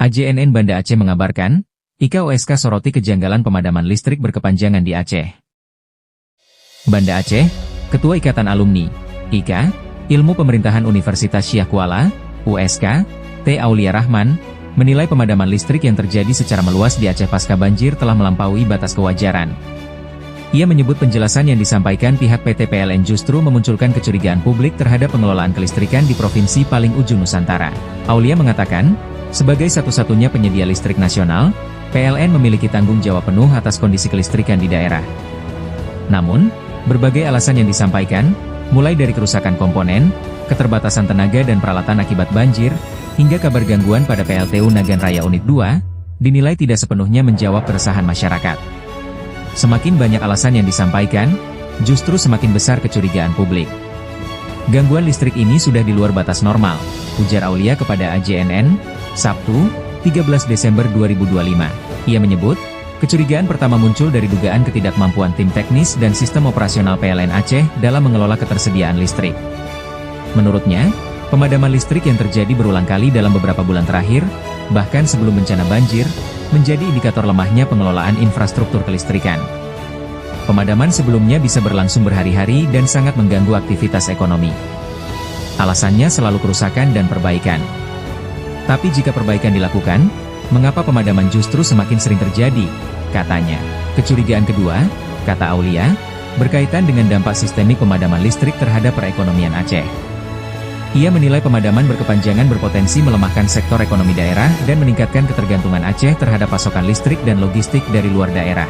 AJNN Banda Aceh mengabarkan, IKA OSK soroti kejanggalan pemadaman listrik berkepanjangan di Aceh. Banda Aceh, Ketua Ikatan Alumni, IKA, Ilmu Pemerintahan Universitas Syah Kuala, USK, T. Aulia Rahman, menilai pemadaman listrik yang terjadi secara meluas di Aceh pasca banjir telah melampaui batas kewajaran. Ia menyebut penjelasan yang disampaikan pihak PT PLN justru memunculkan kecurigaan publik terhadap pengelolaan kelistrikan di provinsi paling ujung Nusantara. Aulia mengatakan, sebagai satu-satunya penyedia listrik nasional, PLN memiliki tanggung jawab penuh atas kondisi kelistrikan di daerah. Namun, berbagai alasan yang disampaikan, mulai dari kerusakan komponen, keterbatasan tenaga dan peralatan akibat banjir, hingga kabar gangguan pada PLTU Nagan Raya Unit 2, dinilai tidak sepenuhnya menjawab keresahan masyarakat. Semakin banyak alasan yang disampaikan, justru semakin besar kecurigaan publik. Gangguan listrik ini sudah di luar batas normal, ujar Aulia kepada AJNN, Sabtu, 13 Desember 2025. Ia menyebut, kecurigaan pertama muncul dari dugaan ketidakmampuan tim teknis dan sistem operasional PLN Aceh dalam mengelola ketersediaan listrik. Menurutnya, pemadaman listrik yang terjadi berulang kali dalam beberapa bulan terakhir, bahkan sebelum bencana banjir, menjadi indikator lemahnya pengelolaan infrastruktur kelistrikan. Pemadaman sebelumnya bisa berlangsung berhari-hari dan sangat mengganggu aktivitas ekonomi. Alasannya selalu kerusakan dan perbaikan. Tapi jika perbaikan dilakukan, mengapa pemadaman justru semakin sering terjadi? Katanya. Kecurigaan kedua, kata Aulia, berkaitan dengan dampak sistemik pemadaman listrik terhadap perekonomian Aceh. Ia menilai pemadaman berkepanjangan berpotensi melemahkan sektor ekonomi daerah dan meningkatkan ketergantungan Aceh terhadap pasokan listrik dan logistik dari luar daerah.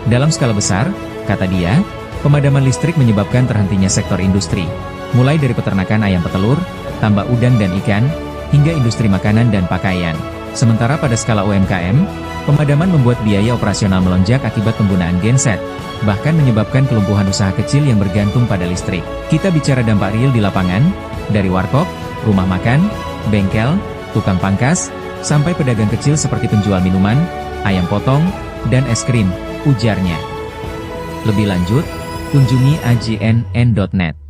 Dalam skala besar, kata dia, pemadaman listrik menyebabkan terhentinya sektor industri, mulai dari peternakan ayam petelur, tambak udang dan ikan, hingga industri makanan dan pakaian. Sementara pada skala UMKM, pemadaman membuat biaya operasional melonjak akibat penggunaan genset, bahkan menyebabkan kelumpuhan usaha kecil yang bergantung pada listrik. Kita bicara dampak real di lapangan, dari warkop, rumah makan, bengkel, tukang pangkas, sampai pedagang kecil seperti penjual minuman, ayam potong, dan es krim, ujarnya. Lebih lanjut, kunjungi ajnn.net.